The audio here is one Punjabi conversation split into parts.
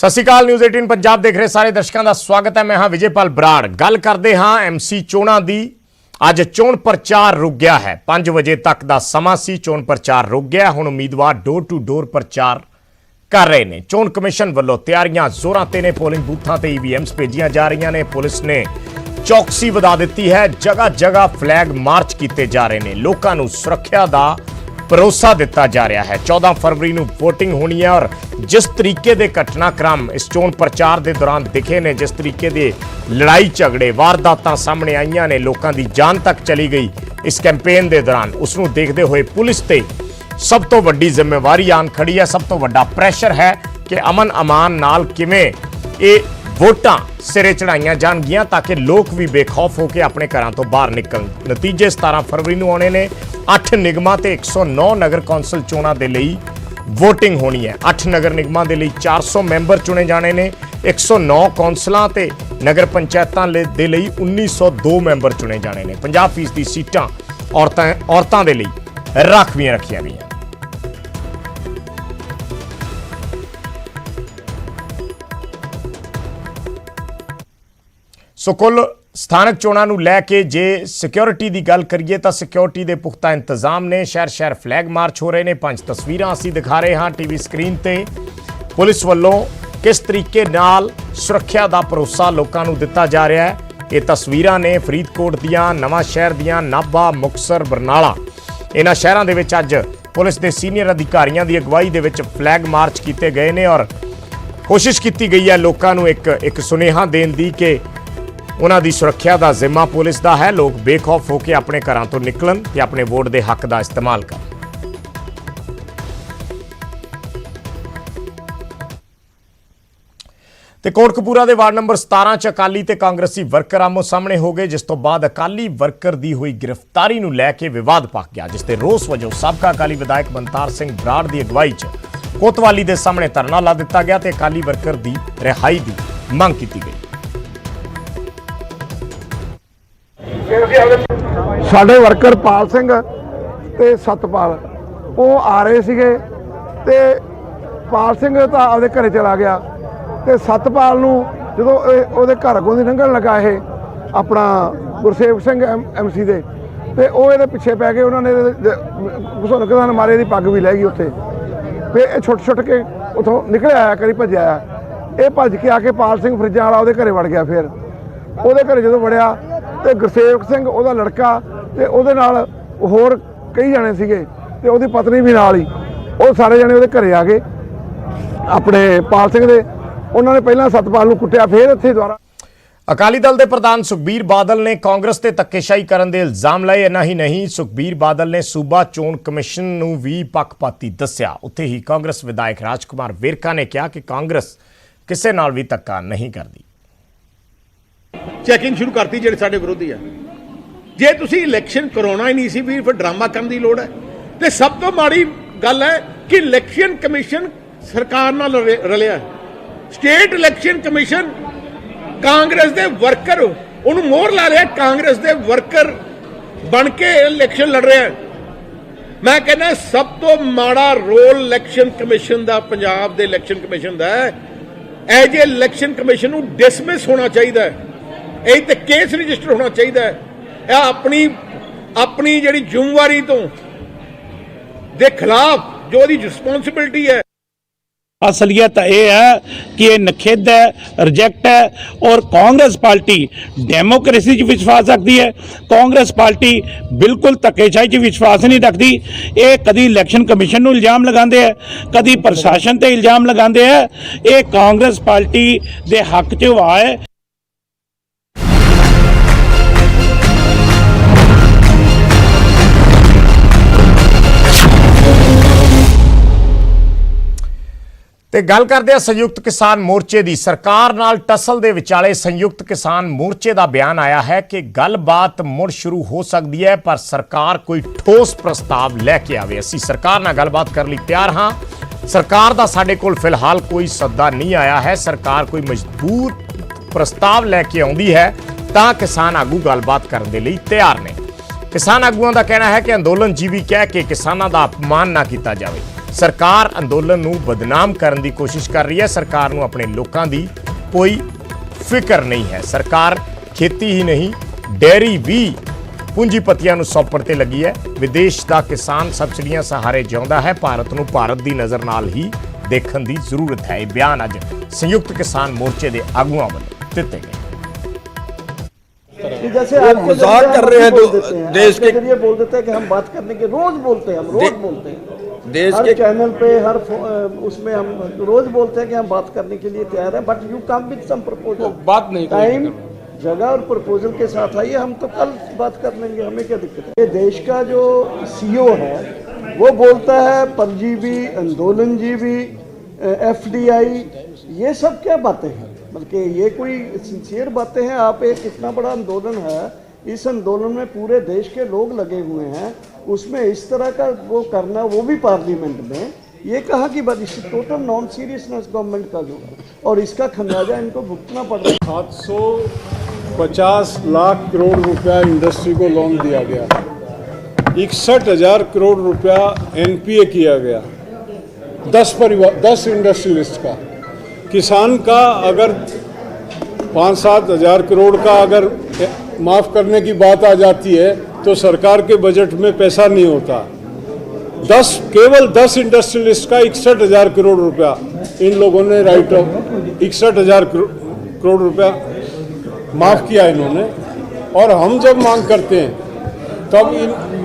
सत श्री अकाल। न्यूज़ 18 पंजाब देख रहे सारे दर्शकों का स्वागत है। मैं हाँ विजयपाल बराड़। गल करते हाँ एमसी चोणां दी। अज चोण प्रचार रुक गया है। 5 बजे तक का समा सी चोण प्रचार रुक गया। हुण उम्मीदवार डोर टू डोर प्रचार कर रहे हैं। चोण कमिशन वालों तैयारियां जोरां ते ने। पोलिंग बूथां ते ईवीएम्स भेजियां जा रही ने। पुलिस ने चौकसी वधा दी है। जगह जगह फ्लैग मार्च किए जा रहे हैं। लोगों को सुरक्षा का भरोसा दिता जा रहा है। 14 फरवरी को वोटिंग होनी है और जिस तरीके के घटनाक्रम इस चोण प्रचार के दौरान दिखे ने, जिस तरीके के लड़ाई झगड़े वारदातां सामने आईयां ने, लोगों की जान तक चली गई इस कैंपेन के दौरान, उसनूं देखते हुए पुलिस ते सब तो वड्डी जिम्मेवारी आन खड़ी है। सब तो वड्डा प्रैशर है कि अमन अमान नाल किवें ये वोटां सिरे चढ़ाइयां जाणगियां ताकि लोग भी बेखौफ होकर अपने घरों तो बाहर निकलन। नतीजे 17 फरवरी को आने ने। 8 निगमां ते 109 नगर कौंसल चोणां दे लई वोटिंग होनी है। 8 नगर निगमां दे लई 400 मैंबर चुने जाने ने। 109 कौंसलां ते नगर पंचायतां दे लई 1902 मैंबर चुने जाने ने। 50% सीटां औरतां दे लई राखवियां रखियां गईयां। सो कुल स्थानक चोणां नूं लैके जे सिक्योरिटी की गल करिए तो सिक्योरिटी के पुख्ता इंतजाम ने। शहर शहर फ्लैग मार्च हो रहे हैं। 5 तस्वीरां असीं दिखा रहे हाँ टीवी स्क्रीन ते। पुलिस वालों किस तरीके नाल सुरक्षा का भरोसा लोगों को दिता जा रहा है। ये तस्वीरां ने फरीदकोट दियां, नवां शहर दियां, नाभा, मुक्तसर, बरनाला, इन्हां शहरां दे विच अज पुलिस के सीनियर अधिकारियों की अगवाई दे विच फ्लैग मार्च किए गए हैं और कोशिश की गई है लोगों को एक सुनेहा देने की कि उन्हां दी सुरक्षा का जिम्मा पुलिस का है। लोग बेखौफ होकर अपने घरों तो निकलन ते अपने वोट के हक का इस्तेमाल करन। ते कोटकपूरा के वार्ड नंबर 17 च अकाली ते कांग्रेसी वर्कर आमो सामने हो गए, जिस तो बाद अकाली वर्कर की हुई गिरफ्तारी नूं लैके विवाद पक गया, जिसते रोस वजों साबका अकाली विधायक बनतार सिंह बराड़ की अगवाई च कोतवाली के सामने धरना ला दिता गया ते अकाली वर्कर की रिहाई की मंग की गई। साडे वर्कर पाल सिंह ते सतपाल वो आ रहे सीगे ते पाल सिंह तो आपदे घरे चला गया ते सतपाल नूं जदों ओहदे घर अगों दी लंघण लगा ये अपना गुरसेवक सिंह एमसी दे ते ओह इहदे पिछे पै गए। उन्होंने घुसुन मारे दी पग भी लै गई उत्थे। फिर छुट के उतों निकल आया, करी भज्जिया आया। ये भज के आके पाल सिंह फ्रिजां वाला उहदे घरे वड़ गया। फिर उहदे घरे जदों वड़िया ते गुरसेवक सिंह उहदा लड़का ते उहदे नाल होर कई जने सीगे ते उहदी पत्नी भी नाल ही, वो सारे जने उहदे घरे आ गए अपने पाल सिंह दे। उन्होंने पहला सतपाल नूं कुੱਟਿਆ, फिर इत्थे दुबारा। अकाली दल के प्रधान सुखबीर बादल ने कांग्रेस ते धक्केशाही करन दे इल्जाम लाए। इन्ना ही नहीं, सुखबीर बादल ने सूबा चोण कमिशन नूं भी पक्षपाती दस्सिया। उत्थे ही कांग्रेस विधायक राजकुमार वेरका ने कहा कि कांग्रेस किसी नाल भी धक्का नहीं करती। चैकिंग शुरू करती ਜਿਹੜੇ ਸਾਡੇ ਵਿਰੋਧੀ ਆ। ਜੇ ਤੁਸੀਂ ਇਲੈਕਸ਼ਨ ਕਰਾਉਣਾ ਹੀ ਨਹੀਂ ਸੀ ਵੀ ਫਿਰ ਡਰਾਮਾ ਕਰਨ ਦੀ ਲੋੜ ਹੈ। ਤੇ ਸਭ ਤੋਂ ਮਾੜੀ ਗੱਲ ਹੈ ਕਿ ਇਲੈਕਸ਼ਨ ਕਮਿਸ਼ਨ ਸਰਕਾਰ ਨਾਲ ਰਲਿਆ। ਸਟੇਟ ਇਲੈਕਸ਼ਨ ਕਮਿਸ਼ਨ ਕਾਂਗਰਸ ਦੇ ਵਰਕਰ ਉਹਨੂੰ ਮੋਹਰ ਲਾ ਰਿਹਾ। ਕਾਂਗਰਸ ਦੇ ਵਰਕਰ ਬਣ ਕੇ ਇਲੈਕਸ਼ਨ ਲੜ ਰਿਹਾ। ਮੈਂ ਕਹਿੰਦਾ ਸਭ ਤੋਂ ਮਾੜਾ ਰੋਲ ਇਲੈਕਸ਼ਨ ਕਮਿਸ਼ਨ ਦਾ, ਪੰਜਾਬ ਦੇ ਇਲੈਕਸ਼ਨ ਕਮਿਸ਼ਨ ਦਾ ਹੈ। ਐਜ ਏ ਇਲੈਕਸ਼ਨ ਕਮਿਸ਼ਨ ਨੂੰ ਡਿਸਮਿਸ ਹੋਣਾ ਚਾਹੀਦਾ ਹੈ। ਇਹ ਤੇ ਕੇਸ ਰਜਿਸਟਰ ਹੋਣਾ ਚਾਹੀਦਾ ਹੈ। ਇਹ ਆਪਣੀ ਜਿਹੜੀ ਜ਼ਿੰਮੇਵਾਰੀ ਤੋਂ ਦੇ ਖਿਲਾਫ ਜੋ ਉਹਦੀ ਰਿਸਪੌਂਸਿबिलिटी है। असलियत यह है कि ये नखेद है, रिजेक्ट है और कांग्रेस पार्टी डेमोक्रेसी च विश्वास रखती है। कांग्रेस पार्टी बिल्कुल धक्केशाही च विश्वास नहीं रखती। ये कभी इलैक्शन कमिशन नूं इल्जाम लगाते हैं, कभी प्रशासन ते इल्जाम लगाते हैं। ये कांग्रेस पार्टी दे हक च हुआ है। ਤੇ ਗੱਲ ਕਰਦੇ ਆ ਸੰਯੁਕਤ ਕਿਸਾਨ ਮੋਰਚੇ ਦੀ। ਸਰਕਾਰ ਨਾਲ ਟਸਲ ਦੇ ਵਿਚਾਲੇ ਸੰਯੁਕਤ ਕਿਸਾਨ ਮੋਰਚੇ ਦਾ ਬਿਆਨ ਆਇਆ ਹੈ ਕਿ ਗੱਲਬਾਤ ਮੁੜ ਸ਼ੁਰੂ ਹੋ ਸਕਦੀ ਹੈ, ਪਰ ਸਰਕਾਰ ਕੋਈ ਠੋਸ ਪ੍ਰਸਤਾਵ ਲੈ ਕੇ ਆਵੇ। ਅਸੀਂ ਸਰਕਾਰ ਨਾਲ ਗੱਲਬਾਤ ਕਰਨ ਲਈ ਤਿਆਰ ਹਾਂ। ਸਰਕਾਰ ਦਾ ਸਾਡੇ ਕੋਲ ਫਿਲਹਾਲ ਕੋਈ ਸੱਦਾ ਨਹੀਂ ਆਇਆ ਹੈ। ਸਰਕਾਰ ਕੋਈ ਮਜ਼ਬੂਤ ਪ੍ਰਸਤਾਵ ਲੈ ਕੇ ਆਉਂਦੀ ਹੈ ਤਾਂ ਕਿਸਾਨ ਆਗੂ ਗੱਲਬਾਤ ਕਰਨ ਦੇ ਲਈ ਤਿਆਰ ਨੇ। ਕਿਸਾਨ ਆਗੂਆਂ ਦਾ ਕਹਿਣਾ ਹੈ ਕਿ ਅੰਦੋਲਨ ਜੀਵੀ ਕਹਿ ਕੇ ਕਿਸਾਨਾਂ ਦਾ ਅਪਮਾਨ ਨਾ ਕੀਤਾ ਜਾਵੇ। ਸਰਕਾਰ ਅੰਦੋਲਨ ਨੂੰ ਬਦਨਾਮ ਕਰਨ ਦੀ ਕੋਸ਼ਿਸ਼ ਕਰ ਰਹੀ ਹੈ। ਸਰਕਾਰ ਨੂੰ ਆਪਣੇ ਲੋਕਾਂ ਦੀ ਕੋਈ ਫਿਕਰ ਨਹੀਂ ਹੈ। ਸਰਕਾਰ ਖੇਤੀ ਹੀ ਨਹੀਂ, ਡੇਅਰੀ ਵੀ ਪੂੰਜੀਪਤੀਆਂ ਨੂੰ ਸੌਂਪਣ ਤੇ ਲੱਗੀ ਹੈ। ਵਿਦੇਸ਼ ਦਾ ਕਿਸਾਨ ਸਬਸਿਡੀਆਂ ਸਹਾਰੇ ਜਿਉਂਦਾ ਹੈ। ਭਾਰਤ ਨੂੰ ਭਾਰਤ ਦੀ ਨਜ਼ਰ ਨਾਲ ਹੀ ਦੇਖਣ ਦੀ ਜ਼ਰੂਰਤ ਹੈ। ਇਹ ਬਿਆਨ ਅੱਜ ਸੰਯੁਕਤ ਕਿਸਾਨ ਮੋਰਚੇ ਦੇ ਆਗੂਆਂ ਵੱਲੋਂ ਦਿੱਤੇ गए। कि जैसे आप मजाक कर रहे हैं तो देश के जरिए बोल देते हैं कि हम बात करने के रोज बोलते हैं, हम रोज बोलते हैं देश हर के चैनल पे हर उसमें हम रोज बोलते हैं कि हम बात करने के लिए तैयार है, but you come with some proposal. बात नहीं टाइम जगह और प्रपोजल के साथ आइए, हम तो कल बात कर लेंगे, हमें क्या दिक्कत है। ये देश का जो सीईओ है वो बोलता है परजीवी, आंदोलनजीवी, एफडीआई, ये सब क्या बातें हैं? बल्कि ये कोई सिंसियर बातें हैं? आप एक इतना बड़ा आंदोलन है, इस आंदोलन में पूरे देश के लोग लगे हुए हैं, उसमें इस तरह का वो करना, वो भी पार्लियामेंट में, ये कहा कि बात, इस टोटल नॉन सीरियसनेस गवर्नमेंट का जो है, और इसका खमियाजा इनको भुगतना पड़ रहा है। 750 लाख करोड़ रुपया इंडस्ट्री को लोन दिया गया, 61,000 करोड़ रुपया एनपीए किया गया 10 इंडस्ट्रियलिस्ट का। किसान का अगर 5-7 हज़ार करोड़ का अगर माफ़ करने की बात आ जाती है तो सरकार के बजट में पैसा नहीं होता। केवल 10 इंडस्ट्रियलिस्ट का 61,000 करोड़ रुपया इन लोगों ने राइट ऑफ 61,000 करोड़ रुपया माफ़ किया इन्होंने। और हम जब मांग करते हैं तब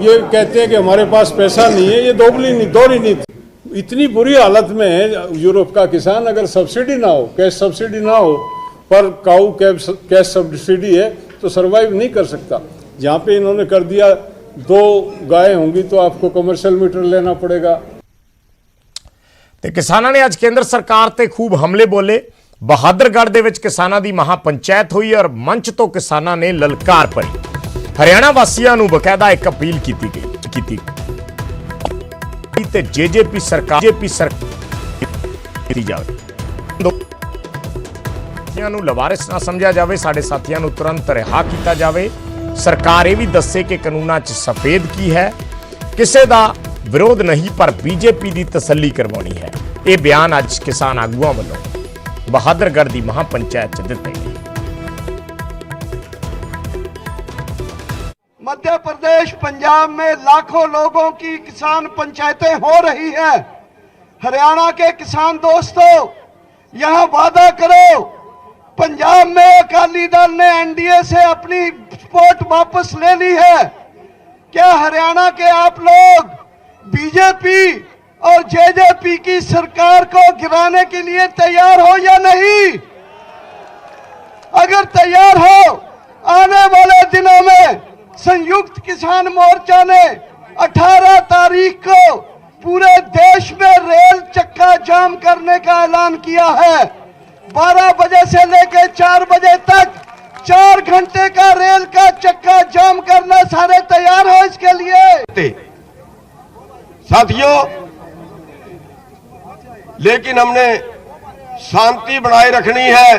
ये कहते हैं कि हमारे पास पैसा नहीं है। ये दोहरी नीति। इतनी बुरी हालत में है यूरोप का किसान, अगर सब्सिडी ना हो, कैश सब्सिडी ना हो, पर काऊ कैश सब्सिडी है तो सरवाइव नहीं कर सकता। जहाँ पे इन्होंने कर दिया 2 गायें होंगी तो आपको कमर्शियल मीटर लेना पड़ेगा। ਤੇ ਕਿਸਾਨਾਂ ਨੇ ਅੱਜ ਕੇਂਦਰ ਸਰਕਾਰ ਤੇ ਖੂਬ ਹਮਲੇ ਬੋਲੇ। ਬਹਾਦਰਗੜ੍ਹ ਦੇ ਵਿੱਚ ਕਿਸਾਨਾਂ ਦੀ ਮਹਾਪੰਚਾਇਤ ਹੋਈ ਔਰ ਮੰਚ ਤੋਂ ਕਿਸਾਨਾਂ ਨੇ ਲਲਕਾਰ ਭਰੀ। ਹਰਿਆਣਾ ਵਾਸੀਆਂ ਨੂੰ ਬਕਾਇਦਾ ਇੱਕ ਅਪੀਲ ਕੀਤੀ ਗਈ ਤੇ ਜੇਜੇਪੀ ਸਰਕਾਰ ਕੀਤੀ ਜਾਵੇ, ਦੋਸ਼ੀਆਂ ਨੂੰ ਲਵਾਰਿਸ ਨਾ ਸਮਝਿਆ ਜਾਵੇ, ਸਾਡੇ ਸਾਥੀਆਂ ਨੂੰ ਤੁਰੰਤ ਰਿਹਾ ਕੀਤਾ ਜਾਵੇ। ਸਰਕਾਰ ਇਹ ਵੀ ਦੱਸੇ ਕਿ ਕਾਨੂੰਨਾਂ 'ਚ ਸਫੇਦ ਕੀ ਹੈ। ਕਿਸੇ ਦਾ ਵਿਰੋਧ ਨਹੀਂ, ਪਰ ਬੀਜੇਪੀ ਦੀ ਤਸੱਲੀ ਕਰਵਾਉਣੀ ਹੈ। ਇਹ ਬਿਆਨ ਅੱਜ ਕਿਸਾਨ ਆਗੂਆਂ ਵੱਲੋਂ ਬਹਾਦਰਗੜ੍ਹ ਦੀ ਮਹਾਪੰਚਾਇਤ 'ਚ ਦਿੱਤੇ ਗਏ। मध्य प्रदेश, पंजाब में लाखों लोगों की किसान पंचायतें हो रही है। हरियाणा के किसान दोस्तों, यहां वादा करो, पंजाब में अकाली दल ने एनडीए से अपनी सपोर्ट वापस ले ली है। क्या हरियाणा के आप लोग बीजेपी और जेजेपी की सरकार को गिराने के लिए तैयार हो या नहीं? अगर तैयार हो, आने वाले दिनों में संयुक्त किसान मोर्चा ने 18 तारीख को पूरे देश में रेल चक्का जाम करने का ऐलान किया है। 12 बजे से लेकर 4 बजे तक 4 घंटे का रेल का चक्का जाम करना। सारे तैयार हो इसके लिए? साथियों, लेकिन हमने शांति बनाए रखनी है।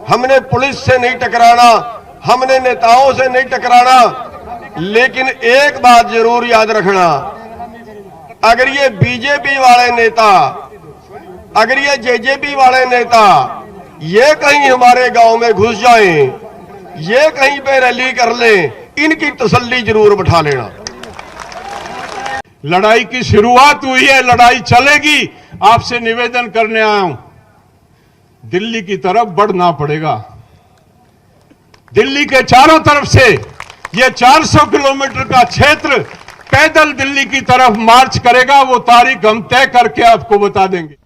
हमने पुलिस से नहीं टकराना, हमने नेताओं से नहीं टकराना। लेकिन एक बात जरूर याद रखना, अगर ये बीजेपी वाले नेता, अगर ये जेजेपी वाले नेता ये कहीं हमारे गांव में घुस जाएं, ये कहीं पे रैली कर लें, इनकी तसल्ली जरूर बैठा लेना। लड़ाई की शुरुआत हुई है, लड़ाई चलेगी। आपसे निवेदन करने आया हूं, दिल्ली की तरफ बढ़ना पड़ेगा। दिल्ली के चारों तरफ से ये 400 किलोमीटर का क्षेत्र पैदल दिल्ली की तरफ मार्च करेगा। वो तारीख हम तय करके आपको बता देंगे।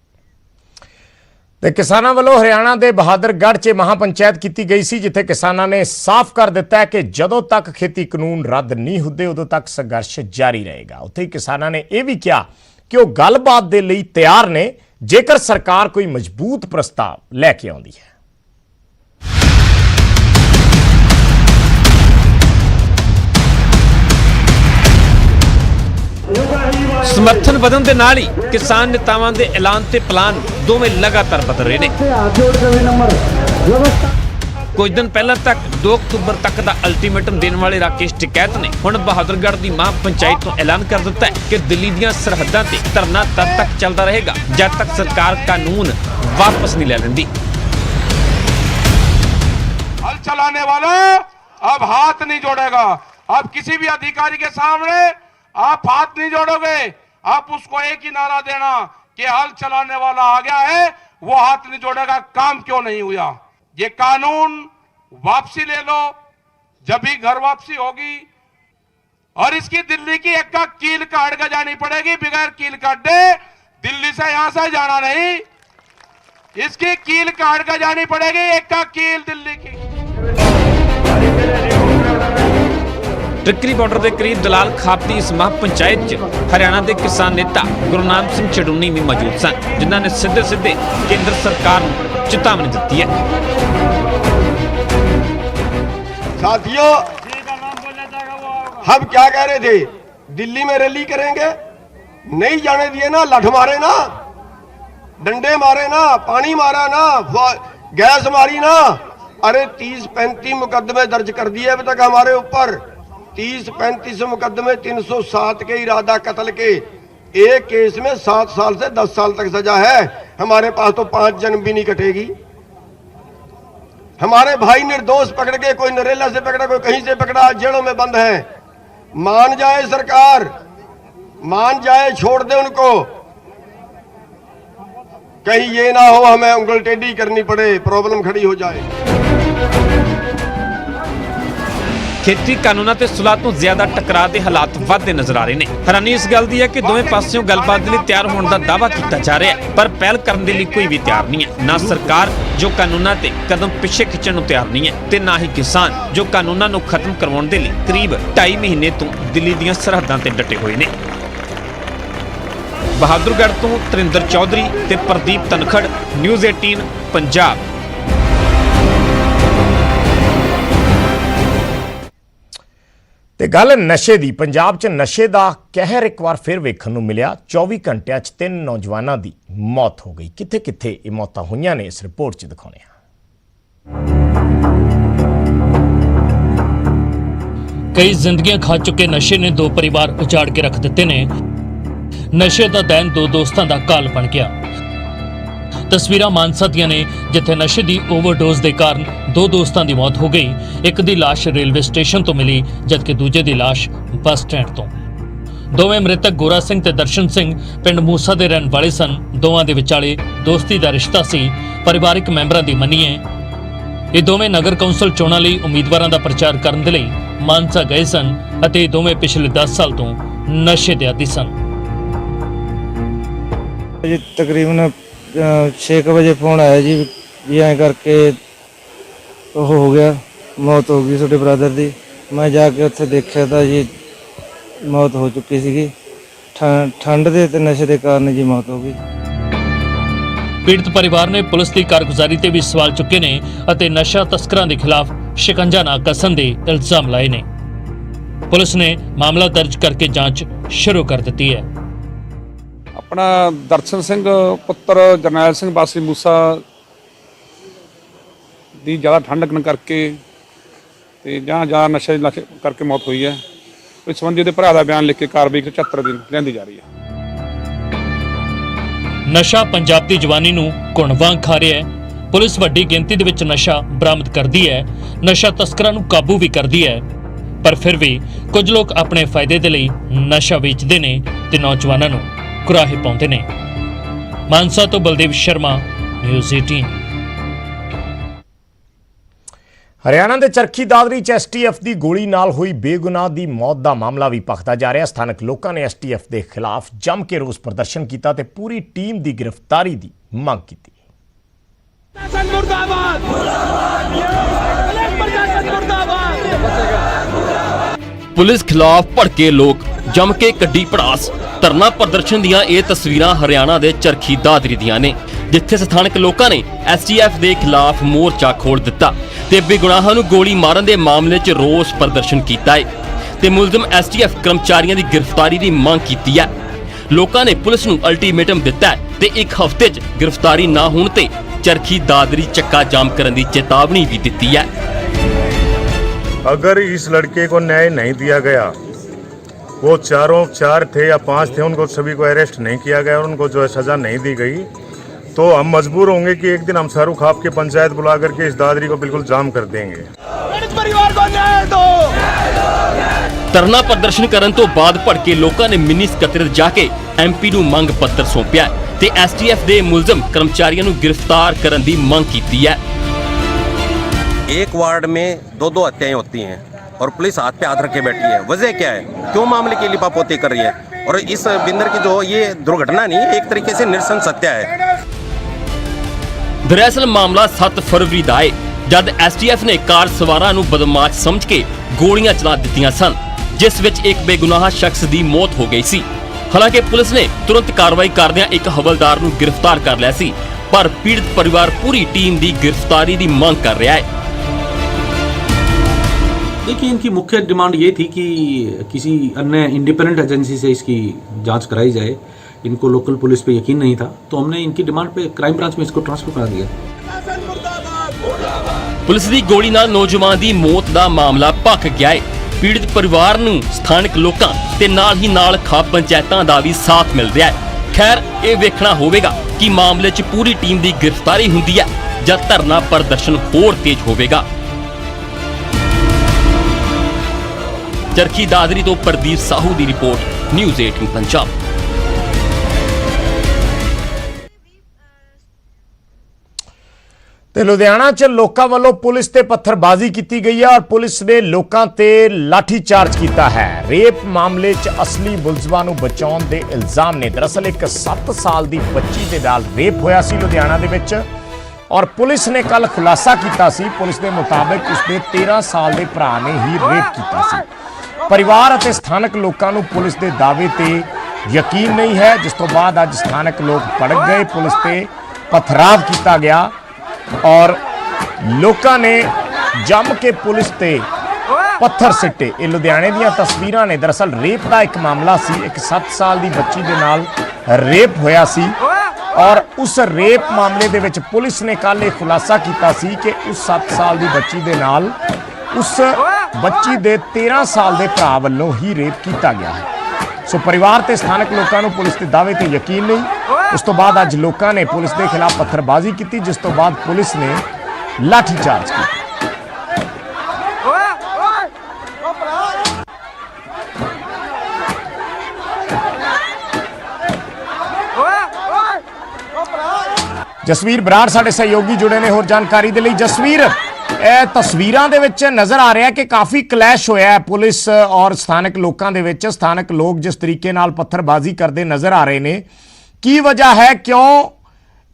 ਤੇ ਕਿਸਾਨਾਂ ਵੱਲੋਂ ਹਰਿਆਣਾ ਦੇ ਬਹਾਦਰਗੜ੍ਹ 'ਚ ਮਹਾਪੰਚਾਇਤ ਕੀਤੀ ਗਈ ਸੀ, ਜਿੱਥੇ ਕਿਸਾਨਾਂ ਨੇ ਸਾਫ਼ ਕਰ ਦਿੱਤਾ ਹੈ ਕਿ ਜਦੋਂ ਤੱਕ ਖੇਤੀ ਕਾਨੂੰਨ ਰੱਦ ਨਹੀਂ ਹੁੰਦੇ ਉਦੋਂ ਤੱਕ ਸੰਘਰਸ਼ ਜਾਰੀ ਰਹੇਗਾ। ਉੱਥੇ ਹੀ ਕਿਸਾਨਾਂ ਨੇ ਇਹ ਵੀ ਕਿਹਾ ਕਿ ਉਹ ਗੱਲਬਾਤ ਦੇ ਲਈ ਤਿਆਰ ਨੇ ਜੇਕਰ ਸਰਕਾਰ ਕੋਈ ਮਜ਼ਬੂਤ ਪ੍ਰਸਤਾਵ ਲੈ ਕੇ ਆਉਂਦੀ ਹੈ। ਸਮਰਥਨ ਵਧਣ ਦੇ ਨਾਲ ਹੀ ਕਿਸਾਨ ਨੇਤਾਵਾਂ ਦੇ ਐਲਾਨ ਤੇ ਪਲਾਨ ਦੋਵੇਂ ਲਗਾਤਾਰ ਬਦਲ ਰਹੇ ਨੇ। ਕੁਝ ਦਿਨ ਪਹਿਲਾਂ ਤੱਕ 2 ਅਕਤੂਬਰ ਤੱਕ ਦਾ ਅਲਟੀਮੇਟਮ ਦੇਣ ਵਾਲੇ ਰਾਕੇਸ਼ ਟਿਕੈਤ ਨੇ ਹੁਣ ਬਹਾਦਰਗੜ੍ਹ ਦੀ ਮਹਾਂ ਪੰਚਾਇਤ ਤੋਂ ਐਲਾਨ ਕਰ ਦਿੱਤਾ ਹੈ ਕਿ ਦਿੱਲੀ ਦੀਆਂ ਸਰਹੱਦਾਂ ਤੇ ਧਰਨਾ ਤਦ ਤੱਕ ਚੱਲਦਾ ਰਹੇਗਾ ਜਦ ਤੱਕ ਸਰਕਾਰ ਕਾਨੂੰਨ वापस नहीं ले लेंदी। हल चलाने वाला अब हाथ नहीं जोड़ेगा। अब किसी भी अधिकारी के सामने आप हाथ नहीं जोड़ोगे। आप उसको एक ही नारा देना कि हल चलाने वाला आ गया है, वो हाथ नहीं जोड़ेगा। काम क्यों नहीं हुआ? ये कानून वापसी ले लो, जब भी घर वापसी होगी। और इसकी दिल्ली की एक का कील काट के जानी पड़ेगी। बगैर कील काटे दिल्ली से यहां से जाना नहीं, इसकी कील काट कर जानी पड़ेगी। एक का कील दिल्ली की। ਟਿੱਕਰੀ ਬਾਰਡਰ ਦੇ ਕਰੀਬ ਦਲਾਲ ਖਾਪ ਦੀ ਇਸ ਮਹਾਂ ਪੰਚਾਇਤ 'ਚ ਹਰਿਆਣਾ ਦੇ ਕਿਸਾਨ ਨੇਤਾ ਗੁਰਨਾਮ ਸਿੰਘ ਚੜੂਨੀ ਵੀ ਮੌਜੂਦ ਸਨ, ਜਿਨ੍ਹਾਂ ਨੇ ਸਿੱਧੇ ਕੇਂਦਰ ਸਰਕਾਰ ਨੂੰ ਚੇਤਾਵਨੀ ਦਿੱਤੀ ਹੈ। साथियों, हम क्या कह रहे थे? दिल्ली में रैली करेंगे, नहीं जाने दिए ना, लठ मारे ना, डंडे मारे ना, पानी मारा ना, गैस मारी ना। अरे 30-35 मुकदमे दर्ज कर दिए अभी तक हमारे ऊपर। 30-35 मुकदमे, 307 के इरादा कत्ल के। एक केस में 7 साल से 10 साल तक सजा है। हमारे पास तो 5 जन्म भी नहीं कटेगी। हमारे भाई निर्दोष पकड़ के, कोई नरेला से पकड़ा, कोई कहीं से पकड़ा, जेलों में बंद है। मान जाए सरकार, मान जाए, छोड़ दे उनको। कहीं ये ना हो हमें उंगल टेढ़ी करनी पड़े, प्रॉब्लम खड़ी हो जाए। ਖੇਤੀ ਕਾਨੂੰਨਾਂ ਤੇ ਸੁਲਾਹ ਤੋਂ ਜ਼ਿਆਦਾ ਟਕਰਾਅ ਦੇ ਹਾਲਾਤ ਵੱਧਦੇ ਨਜ਼ਰ ਆ ਰਹੇ ਨੇ। ਹੈਰਾਨੀ ਇਸ ਗੱਲ ਦੀ ਹੈ ਕਿ ਦੋਵੇਂ ਪਾਸਿਓਂ ਗੱਲਬਾਤ ਦੇ ਲਈ ਤਿਆਰ ਹੋਣ ਦਾ ਦਾਅਵਾ ਕੀਤਾ ਜਾ ਰਿਹਾ ਹੈ, ਪਰ ਪਹਿਲ ਕਰਨ ਦੇ ਲਈ ਕੋਈ ਵੀ ਤਿਆਰ ਨਹੀਂ ਹੈ। ਨਾ ਸਰਕਾਰ ਜੋ ਕਾਨੂੰਨਾਂ ਤੇ ਕਦਮ ਪਿੱਛੇ ਖਿੱਚਣ ਨੂੰ ਤਿਆਰ ਨਹੀਂ ਹੈ, ਤੇ ਨਾ ਹੀ ਕਿਸਾਨ ਜੋ ਕਾਨੂੰਨਾਂ ਨੂੰ ਖਤਮ ਕਰਵਾਉਣ ਦੇ ਲਈ ਕਰੀਬ 2.5 ਮਹੀਨੇ ਤੋਂ ਦਿੱਲੀ ਦੀਆਂ ਸਰਹੱਦਾਂ ਤੇ ਡਟੇ ਹੋਏ ਨੇ। ਬਹਾਦਰਗੜ੍ਹ ਤੋਂ ਤਰਿੰਦਰ ਚੌਧਰੀ ਤੇ ਪ੍ਰਦੀਪ ਤਨਖੜ, ਨਿਊਜ਼ 18 ਪੰਜਾਬ। ਤੇ ਗੱਲ ਨਸ਼ੇ ਦੀ। ਪੰਜਾਬ 'ਚ ਨਸ਼ੇ ਦਾ ਕਹਿਰ ਇੱਕ ਵਾਰ ਫਿਰ ਵੇਖਣ ਨੂੰ ਮਿਲਿਆ। 24 ਘੰਟਿਆਂ 'ਚ 3 ਨੌਜਵਾਨਾਂ ਦੀ ਮੌਤ ਹੋ ਗਈ। ਕਿੱਥੇ ਇਹ ਮੌਤਾਂ ਹੋਈਆਂ ਨੇ, ਇਸ ਰਿਪੋਰਟ 'ਚ ਦਿਖਾਉਂਦੇ ਹਾਂ। ਕਈ ਜ਼ਿੰਦਗੀਆਂ ਖਾ ਚੁੱਕੇ ਨਸ਼ੇ ਨੇ 2 ਪਰਿਵਾਰ ਉਜਾੜ ਕੇ ਰੱਖ ਦਿੱਤੇ ਨੇ। ਨਸ਼ੇ ਦਾ ਦੈਨ 2 ਦੋਸਤਾਂ ਦਾ ਕਾਲ ਬਣ ਗਿਆ। ਤਸਵੀਰਾਂ ਮਾਨਸਾ ਦੀਆਂ ਨੇ, ਜਿੱਥੇ ਨਸ਼ੇ ਦੀ ਓਵਰਡੋਜ਼ ਦੇ ਕਾਰਨ 2 ਦੋਸਤਾਂ ਦੀ ਮੌਤ ਹੋ ਗਈ। ਇੱਕ ਦੀ ਲਾਸ਼ ਰੇਲਵੇ ਸਟੇਸ਼ਨ ਤੋਂ ਮਿਲੀ, ਜਦਕਿ ਦੂਜੇ ਦੀ ਲਾਸ਼ ਬੱਸ ਸਟੈਂਡ ਤੋਂ। ਦੋਵੇਂ ਮ੍ਰਿਤਕ ਗੋਰਾ ਸਿੰਘ ਤੇ ਦਰਸ਼ਨ ਸਿੰਘ ਪਿੰਡ ਮੂਸਾ ਦੇ ਰਹਿਣ ਵਾਲੇ ਸਨ। ਦੋਵਾਂ ਦੇ ਵਿਚਾਲੇ ਦੋਸਤੀ ਦਾ ਰਿਸ਼ਤਾ ਸੀ। ਪਰਿਵਾਰਕ ਮੈਂਬਰਾਂ ਦੀ ਮੰਨੀਏ, ਇਹ ਦੋਵੇਂ ਨਗਰ ਕੌਂਸਲ ਚੋਣਾਂ ਲਈ ਉਮੀਦਵਾਰਾਂ ਦਾ ਪ੍ਰਚਾਰ ਕਰਨ ਦੇ ਲਈ ਮਾਨਸਾ ਗਏ ਸਨ ਅਤੇ ਇਹ ਦੋਵੇਂ ਪਿਛਲੇ 10 ਸਾਲ ਤੋਂ ਨਸ਼ੇ ਦੇ ਆਦੀ ਸਨ। जी तकरीबन 6 बजे फोन आया जी ऐ करके हो गया, मौत हो गई छोटे ब्रदर दी। मैं जाके उत्थे देखा तो जी मौत हो चुकी सी। ठंड दे ते नशे के कारण जी मौत हो गई। पीड़ित परिवार ने पुलिस की कारगुजारी ते भी सवाल चुके ने ਅਤੇ ਨਸ਼ਾ ਤਸਕਰਾਂ ਦੇ ਖਿਲਾਫ शिकंजा ना कसन ਦੇ इल्जाम लाए ने। पुलिस ने मामला दर्ज करके जांच शुरू कर दी है। अपना दर्शन सिंह पुत्र जरनैल सिंह वासी मूसा ਦੀ ज़्यादा ठंड करके ਤੇ ਜਾਂ ਨਸ਼ੇ ਕਰਕੇ ਮੌਤ ਹੋਈ ਹੈ। ਇਸ ਸੰਬੰਧੀ ਉਹਦੇ ਭਰਾ ਦਾ ਬਿਆਨ ਲਿਖ ਕੇ ਕਾਰਵਾਈ 74 ਦਿਨ ਲੈਂਦੀ ਜਾ ਰਹੀ ਹੈ। ਨਸ਼ਾ ਪੰਜਾਬ ਦੀ ਜਵਾਨੀ ਨੂੰ ਘੁਣ ਵਾਂਗ ਖਾ ਰਿਹਾ ਹੈ। ਪੁਲਿਸ ਵੱਡੀ ਗਿਣਤੀ ਦੇ ਵਿੱਚ ਨਸ਼ਾ ਬਰਾਮਦ ਕਰਦੀ ਹੈ, ਨਸ਼ਾ ਤਸਕਰਾਂ ਨੂੰ ਕਾਬੂ ਵੀ ਕਰਦੀ ਹੈ, ਪਰ ਫਿਰ ਵੀ ਕੁਝ ਲੋਕ ਆਪਣੇ ਫਾਇਦੇ ਦੇ ਲਈ ਨਸ਼ਾ ਵੇਚਦੇ ਨੇ ਤੇ ਨੌਜਵਾਨਾਂ ਨੂੰ ਕੁਰਾਹੇ ਪਾਉਂਦੇ ਨੇ। ਮਾਨਸਾ ਤੋਂ ਬਲਦੇਵ ਸ਼ਰਮਾ, ਨਿਊਜ਼ 18। ਹਰਿਆਣਾ ਦੇ ਚਰਖੀ ਦਾਦਰੀ 'ਚ ਐਸਟੀਐਫ ਦੀ ਗੋਲੀ ਨਾਲ ਹੋਈ ਬੇਗੁਨਾਹ ਦੀ ਮੌਤ ਦਾ ਮਾਮਲਾ ਵੀ ਭਖਦਾ ਜਾ ਰਿਹਾ। ਸਥਾਨਕ ਲੋਕਾਂ ਨੇ ਐਸਟੀਐਫ ਦੇ ਖਿਲਾਫ ਜੰਮ ਕੇ ਰੋਸ ਪ੍ਰਦਰਸ਼ਨ ਕੀਤਾ ਤੇ ਪੂਰੀ ਟੀਮ ਦੀ ਗ੍ਰਿਫਤਾਰੀ ਦੀ ਮੰਗ ਕੀਤੀ। ਪੁਲਿਸ ਖਿਲਾਫ ਭੜਕੇ ਲੋਕ ਜੰਮ ਕੇ ਕੱਢੀ ਪੜਾਸ। ਧਰਨਾ ਪ੍ਰਦਰਸ਼ਨ ਦੀਆਂ ਇਹ ਤਸਵੀਰਾਂ ਹਰਿਆਣਾ ਦੇ ਚਰਖੀ ਦਾਦਰੀ ਦੀਆਂ ਨੇ, ਜਿੱਥੇ ਸਥਾਨਕ ਲੋਕਾਂ ਨੇ ਐਸਟੀਐਫ ਦੇ ਖਿਲਾਫ ਮੋਰਚਾ ਖੋਲ੍ਹ ਦਿੱਤਾ ਤੇ ਬੇਗੁਨਾਹਾਂ ਨੂੰ ਗੋਲੀ ਮਾਰਨ ਦੇ ਮਾਮਲੇ 'ਚ ਰੋਸ ਪ੍ਰਦਰਸ਼ਨ ਕੀਤਾ ਹੈ ਤੇ ਮੁਲਜ਼ਮ ਐਸਟੀਐਫ ਕਰਮਚਾਰੀਆਂ ਦੀ ਗ੍ਰਿਫਤਾਰੀ ਦੀ ਮੰਗ ਕੀਤੀ ਹੈ। ਲੋਕਾਂ ਨੇ ਪੁਲਿਸ ਨੂੰ ਅਲਟੀਮੇਟਮ ਦਿੱਤਾ ਹੈ ਤੇ 1 ਹਫ਼ਤੇ 'ਚ ਗ੍ਰਿਫਤਾਰੀ ਨਾ ਹੋਣ ਤੇ ਚਰਖੀ ਦਾਦਰੀ ਚੱਕਾ ਜਾਮ ਕਰਨ ਦੀ ਚੇਤਾਵਨੀ ਵੀ ਦਿੱਤੀ ਹੈ। अगर इस लड़के को न्याय नहीं दिया गया, वो चार थे या 5 थे, उनको सभी को अरेस्ट नहीं किया गया और उनको जो है सज़ा नहीं दी गई, तो हम मजबूर होंगे कि एक दिन हम शाहरुख आपके पंचायत बुला करके इस दादरी को बिल्कुल जाम कर देंगे। ਧਰਨਾ ਪ੍ਰਦਰਸ਼ਨ ਕਰਨ ਤੋਂ ਬਾਅਦ ਭੜਕੇ ਲੋਕਾਂ ਨੇ ਮਿੰਨੀ ਸਕੱਤਰੇਤ ਜਾ ਕੇ ਐਮਪੀ ਨੂੰ ਮੰਗ ਪੱਤਰ ਸੌਂਪਿਆ ਤੇ ਐਸਟੀਐਫ ਦੇ ਮੁਲਜ਼ਮ ਕਰਮਚਾਰੀਆਂ ਨੂੰ ਗ੍ਰਿਫਤਾਰ ਕਰਨ ਦੀ ਮੰਗ ਕੀਤੀ ਹੈ। एक वार्ड में 2-2 हत्याएं होती हैं और पुलिस हाथ पे हाथ रख के बैठी है। वजह क्या है, क्यों मामले की लिपापोती कर रही है? और इस बिंदर की जो ये दुर्घटना नहीं, एक तरीके से निरसन सत्या है। ਦਰਅਸਲ ਮਾਮਲਾ 7 ਫਰਵਰੀ ਦਾ ਹੈ ਜਦ ਐਸਟੀਐਫ ਨੇ ਕਾਰ ਸਵਾਰਾਂ ਨੂੰ ਬਦਮਾਸ਼ ਸਮਝ ਕੇ ਗੋਲੀਆਂ ਚਲਾ ਦਿੱਤੀਆਂ ਸਨ, ਜਿਸ ਵਿੱਚ ਇੱਕ ਬੇਗੁਨਾਹ ਸ਼ਖਸ ਦੀ ਮੌਤ ਹੋ ਗਈ ਸੀ। ਹਾਲਾਂਕਿ ਪੁਲਿਸ ਨੇ ਤੁਰੰਤ ਕਾਰਵਾਈ ਕਰਦਿਆਂ ਇੱਕ ਹਵਲਦਾਰ ਨੂੰ ਗ੍ਰਿਫਤਾਰ ਕਰ ਲਿਆ ਸੀ, ਪਰ ਪੀੜਤ ਪਰਿਵਾਰ ਪੂਰੀ ਟੀਮ ਦੀ ਗ੍ਰਿਫਤਾਰੀ ਦੀ ਮੰਗ ਕਰ ਰਿਹਾ ਹੈ। देखिए, इनकी मुख्य डिमांड ये थी कि किसी अन्य इंडिपेंडेंट एजेंसी से इसकी जांच कराई जाए। इनको लोकल पुलिस पे यकीन नहीं था, तो हमने इनकी डिमांड पे क्राइम ब्रांच में इसको ट्रांसफर करा दिया। ਪੁਲਿਸ ਦੀ ਗੋਲੀ ਨਾਲ ਨੌਜਵਾਨ ਦੀ ਮੌਤ ਦਾ ਮਾਮਲਾ ਭਖ ਗਿਆ ਹੈ। ਪੀੜਤ ਪਰਿਵਾਰ ਨੂੰ ਸਥਾਨਕ ਲੋਕਾਂ ਤੇ ਨਾਲ ਖਾਪ ਪੰਚਾਇਤਾਂ ਦਾ ਵੀ ਸਾਥ ਮਿਲ ਰਿਹਾ ਹੈ। ਖੈਰ, ਇਹ ਵੇਖਣਾ ਹੋਵੇਗਾ ਕਿ ਮਾਮਲੇ 'ਚ ਪੂਰੀ ਟੀਮ ਦੀ ਗ੍ਰਿਫਤਾਰੀ ਹੁੰਦੀ ਹੈ ਜਾਂ ਧਰਨਾ ਪ੍ਰਦਰਸ਼ਨ ਹੋਰ ਤੇਜ਼ ਹੋਵੇਗਾ। ਚਰਖੀ ਦਾਦਰੀ ਤੋਂ ਪ੍ਰਦੀਪ ਸਾਹੂ ਦੀ ਰਿਪੋਰਟ, ਨਿਊਜ਼ 18 ਪੰਜਾਬ। ਤੇ ਲੁਧਿਆਣਾ 'ਚ ਲੋਕਾਂ ਵੱਲੋਂ ਪੁਲਿਸ ਤੇ ਪੱਥਰਬਾਜ਼ੀ ਕੀਤੀ ਗਈ ਹੈ ਔਰ ਪੁਲਿਸ ਨੇ ਲੋਕਾਂ ਤੇ ਲਾਠੀ ਚਾਰਜ ਕੀਤਾ ਹੈ। ਰੇਪ ਮਾਮਲੇ 'ਚ ਅਸਲੀ ਮੁਲਜ਼ਮਾਂ ਨੂੰ ਬਚਾਉਣ ਦੇ ਇਲਜ਼ਾਮ ਨੇ। ਦਰਅਸਲ ਇੱਕ 7 ਸਾਲ ਦੀ ਬੱਚੀ ਦੇ ਨਾਲ ਰੇਪ ਹੋਇਆ ਸੀ ਲੁਧਿਆਣਾ ਦੇ ਵਿੱਚ ਔਰ ਪੁਲਿਸ ਨੇ ਕੱਲ ਖੁਲਾਸਾ ਕੀਤਾ ਸੀ। ਪੁਲਿਸ ਦੇ ਮੁਤਾਬਕ ਉਸਦੇ 13 ਸਾਲ ਦੇ ਭਰਾ ਨੇ ਹੀ ਰੇਪ ਕੀਤਾ ਸੀ। ਪਰਿਵਾਰ ਅਤੇ ਸਥਾਨਕ ਲੋਕਾਂ ਨੂੰ ਪੁਲਿਸ ਦੇ ਦਾਅਵੇ ਤੇ ਯਕੀਨ ਨਹੀਂ ਹੈ, ਜਿਸ ਤੋਂ ਬਾਅਦ ਅੱਜ ਸਥਾਨਕ ਲੋਕ ਭੜਕ ਗਏ। ਪੁਲਿਸ ਤੇ ਪਥਰਾਵ ਕੀਤਾ ਗਿਆ ਔਰ ਲੋਕਾਂ ਨੇ ਜੰਮ ਕੇ ਪੁਲਿਸ ਤੇ ਪੱਥਰ ਸਿੱਟੇ। ਇਹ ਲੁਧਿਆਣੇ ਦੀਆਂ ਤਸਵੀਰਾਂ ਨੇ। ਦਰਅਸਲ ਰੇਪ ਦਾ ਇੱਕ ਮਾਮਲਾ ਸੀ। ਇੱਕ 7 ਸਾਲ ਦੀ ਬੱਚੀ ਦੇ ਨਾਲ ਰੇਪ ਹੋਇਆ ਸੀ ਔਰ ਉਸ ਰੇਪ ਮਾਮਲੇ ਦੇ ਵਿੱਚ ਪੁਲਿਸ ਨੇ ਕੱਲ੍ਹ ਇਹ ਖੁਲਾਸਾ ਕੀਤਾ ਸੀ ਕਿ ਉਸ 7 ਸਾਲ ਦੀ ਬੱਚੀ ਦੇ ਨਾਲ ਉਸ ਬੱਚੀ ਦੇ 13 ਸਾਲ ਦੇ ਭਰਾ ਵੱਲੋਂ ਹੀ ਰੇਪ ਕੀਤਾ ਗਿਆ ਹੈ। ਸੋ ਪਰਿਵਾਰ ਤੇ ਸਥਾਨਕ ਲੋਕਾਂ ਨੂੰ ਪੁਲਿਸ ਦੇ ਦਾਅਵੇ ਤੇ ਯਕੀਨ ਨਹੀਂ। ਉਸ ਤੋਂ ਬਾਅਦ ਅੱਜ ਲੋਕਾਂ ਨੇ ਪੁਲਿਸ ਦੇ ਖਿਲਾਫ ਪੱਥਰਬਾਜ਼ੀ ਕੀਤੀ, ਜਿਸ ਤੋਂ ਬਾਅਦ ਪੁਲਿਸ ਨੇ ਲਾਠੀ ਚਾਰਜ ਕੀਤਾ। ਜਸਵੀਰ ਬਰਾੜ ਸਾਡੇ ਸਹਿਯੋਗੀ ਜੁੜੇ ਨੇ ਹੋਰ ਜਾਣਕਾਰੀ ਦੇ ਲਈ। ਜਸਵੀਰ, ਇਹ ਤਸਵੀਰਾਂ ਦੇ ਵਿੱਚ ਨਜ਼ਰ ਆ ਰਿਹਾ ਕਿ ਕਾਫੀ ਕਲੈਸ਼ ਹੋਇਆ ਹੈ ਪੁਲਿਸ ਔਰ ਸਥਾਨਕ ਲੋਕਾਂ ਦੇ ਵਿੱਚ। ਸਥਾਨਕ ਲੋਕ ਜਿਸ ਤਰੀਕੇ ਨਾਲ ਪੱਥਰਬਾਜ਼ੀ ਕਰਦੇ ਨਜ਼ਰ ਆ ਰਹੇ ਨੇ, ਕੀ ਵਜ੍ਹਾ ਹੈ, ਕਿਉਂ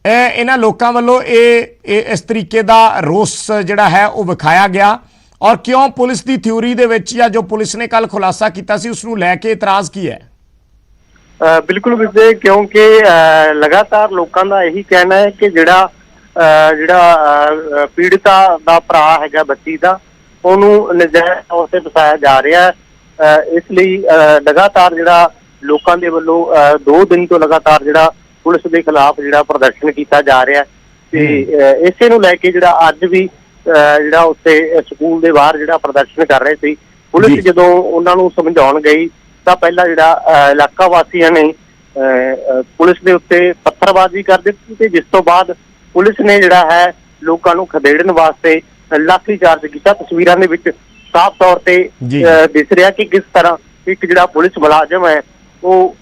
ਇਹਨਾਂ ਲੋਕਾਂ ਵੱਲੋਂ ਇਹ ਇਸ ਤਰੀਕੇ ਦਾ ਰੋਸ ਜਿਹੜਾ ਹੈ ਉਹ ਵਿਖਾਇਆ ਗਿਆ ਔਰ ਕਿਉਂ ਪੁਲਿਸ ਦੀ ਥਿਊਰੀ ਦੇ ਵਿੱਚ ਜਾਂ ਜੋ ਪੁਲਿਸ ਨੇ ਕੱਲ ਖੁਲਾਸਾ ਕੀਤਾ ਸੀ ਉਸ ਨੂੰ ਲੈ ਕੇ ਇਤਰਾਜ਼ ਕੀ ਹੈ? ਬਿਲਕੁਲ ਵਿਜੇ, ਕਿਉਂਕਿ ਲਗਾਤਾਰ ਲੋਕਾਂ ਦਾ ਇਹੀ ਕਹਿਣਾ ਹੈ ਕਿ ਜਿਹੜਾ ਪੀੜਤਾ ਦਾ ਭਰਾ ਹੈਗਾ ਬੱਚੀ ਦਾ, ਉਹਨੂੰ ਨਜਾਇਜ਼ ਤੌਰ ਤੇ ਫਸਾਇਆ ਜਾ ਰਿਹਾ ਹੈ। ਇਸ ਲਈ ਲਗਾਤਾਰ ਜਿਹੜਾ ਲੋਕਾਂ ਦੇ ਵੱਲੋਂ 2 ਦਿਨ ਤੋਂ ਲਗਾਤਾਰ ਜਿਹੜਾ ਪੁਲਿਸ ਦੇ ਖਿਲਾਫ ਜਿਹੜਾ ਪ੍ਰਦਰਸ਼ਨ ਕੀਤਾ ਜਾ ਰਿਹਾ ਤੇ ਇਸੇ ਨੂੰ ਲੈ ਕੇ ਜਿਹੜਾ ਅੱਜ ਵੀ ਜਿਹੜਾ ਉੱਥੇ ਸਕੂਲ ਦੇ ਬਾਹਰ ਜਿਹੜਾ ਪ੍ਰਦਰਸ਼ਨ ਕਰ ਰਹੇ ਸੀ, ਪੁਲਿਸ ਜਦੋਂ ਉਹਨਾਂ ਨੂੰ ਸਮਝਾਉਣ ਗਈ ਤਾਂ ਪਹਿਲਾਂ ਜਿਹੜਾ ਇਲਾਕਾ ਵਾਸੀਆਂ ਨੇ ਪੁਲਿਸ ਦੇ ਉੱਤੇ ਪੱਥਰਬਾਜ਼ੀ ਕਰ ਦਿੱਤੀ ਤੇ ਜਿਸ ਤੋਂ ਬਾਅਦ ਪੁਲਿਸ ਨੇ ਜਿਹੜਾ ਹੈ ਲੋਕਾਂ ਨੂੰ ਖਦੇੜਨ ਵਾਸਤੇ ਲਾਠੀ ਚਾਰਜ ਕੀਤਾ। ਤਸਵੀਰਾਂ ਦੇ ਵਿੱਚ ਸਾਫ਼ ਤੌਰ ਤੇ ਦਿਸ ਰਿਹਾ ਕਿ ਕਿਸ ਤਰ੍ਹਾਂ ਇੱਕ ਜਿਹੜਾ ਪੁਲਿਸ ਮੁਲਾਜ਼ਮ ਹੈ ਉਹ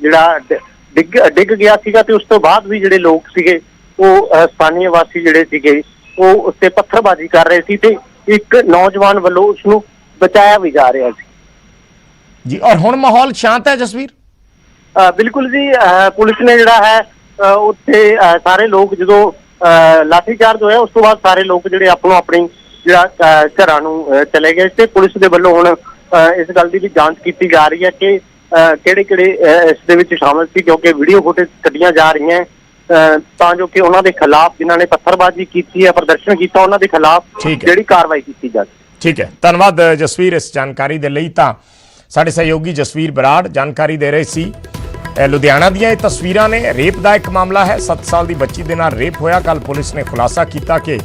ਜਿਹੜਾ ਡਿੱਗ ਗਿਆ ਸੀਗਾ ਤੇ ਉਸ ਤੋਂ ਬਾਅਦ ਵੀ ਜਿਹੜੇ ਲੋਕ ਸੀਗੇ ਉਹ ਸਥਾਨੀ ਵਾਸੀ ਜਿਹੜੇ ਸੀਗੇ ਉਹ ਉੱਤੇ ਪੱਥਰਬਾਜ਼ੀ ਕਰ ਰਹੇ ਸੀ ਤੇ ਇੱਕ ਨੌਜਵਾਨ ਵੱਲੋਂ ਉਸ ਨੂੰ ਬਚਾਇਆ ਵੀ ਜਾ ਰਿਹਾ ਸੀ ਜੀ। ਔਰ ਹੁਣ ਮਾਹੌਲ ਸ਼ਾਂਤ ਹੈ ਜਸਵੀਰ? ਬਿਲਕੁਲ ਜੀ, ਪੁਲਿਸ ਨੇ ਜਿਹੜਾ ਹੈ ਉੱਥੇ ਸਾਰੇ ਲੋਕ ਜਦੋਂ ਲਾਠੀਚਾਰਜ ਹੋਇਆ ਉਸ ਤੋਂ ਬਾਅਦ ਸਾਰੇ ਲੋਕ ਜਿਹੜੇ ਆਪਣੀ ਜਿਹੜਾ ਘਰਾਂ ਨੂੰ ਚਲੇ ਗਏ ਤੇ ਪੁਲਿਸ ਦੇ ਵੱਲੋਂ ਹੁਣ ਇਸ ਗੱਲ ਦੀ ਵੀ ਜਾਂਚ ਕੀਤੀ ਜਾ ਰਹੀ ਹੈ ਕਿ ਕਿਹੜੇ ਇਸ ਦੇ ਵਿੱਚ ਸ਼ਾਮਲ ਸੀ, ਕਿਉਂਕਿ ਵੀਡੀਓ ਫੁਟੇਜ ਕੱਢੀਆਂ ਜਾ ਰਹੀਆਂ ਤਾਂ ਜੋ ਕਿ ਉਹਨਾਂ ਦੇ ਖਿਲਾਫ ਜਿਨ੍ਹਾਂ ਨੇ ਪੱਥਰਬਾਜ਼ੀ ਕੀਤੀ ਹੈ, ਪ੍ਰਦਰਸ਼ਨ ਕੀਤਾ, ਉਹਨਾਂ ਦੇ ਖਿਲਾਫ ਜਿਹੜੀ ਕਾਰਵਾਈ ਕੀਤੀ ਜਾਵੇ। ਠੀਕ ਹੈ, ਧੰਨਵਾਦ ਜਸਵੀਰ ਇਸ ਜਾਣਕਾਰੀ ਦੇ ਲਈ। ਤਾਂ ਸਾਡੇ ਸਹਿਯੋਗੀ ਜਸਵੀਰ ਬਰਾੜ ਜਾਣਕਾਰੀ ਦੇ ਰਹੇ ਸੀ ਲੁਧਿਆਣਾ ਦੀਆਂ ਇਹ ਤਸਵੀਰਾਂ ਨੇ। ਰੇਪ ਦਾ ਇੱਕ ਮਾਮਲਾ ਹੈ। 7 ਸਾਲ ਦੀ ਬੱਚੀ ਦੇ ਨਾਲ ਰੇਪ ਹੋਇਆ। ਕੱਲ ਪੁਲਿਸ ਨੇ ਖੁਲਾਸਾ ਕੀਤਾ ਕਿ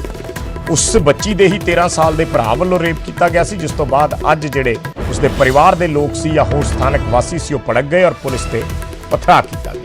ਉਸ ਬੱਚੀ ਦੇ ਹੀ 13 ਸਾਲ ਦੇ ਭਰਾ ਵੱਲੋਂ ਰੇਪ ਕੀਤਾ ਗਿਆ ਸੀ, ਜਿਸ ਤੋਂ ਬਾਅਦ ਅੱਜ ਜਿਹੜੇ ਉਸਦੇ ਪਰਿਵਾਰ ਦੇ ਲੋਕ ਸੀ ਜਾਂ ਹੋਰ ਸਥਾਨਕ ਵਾਸੀ ਸੀ ਉਹ ਭੜਕ ਗਏ ਔਰ ਪੁਲਿਸ ਤੇ ਪਥਰਾ ਕੀਤਾ ਗਿਆ।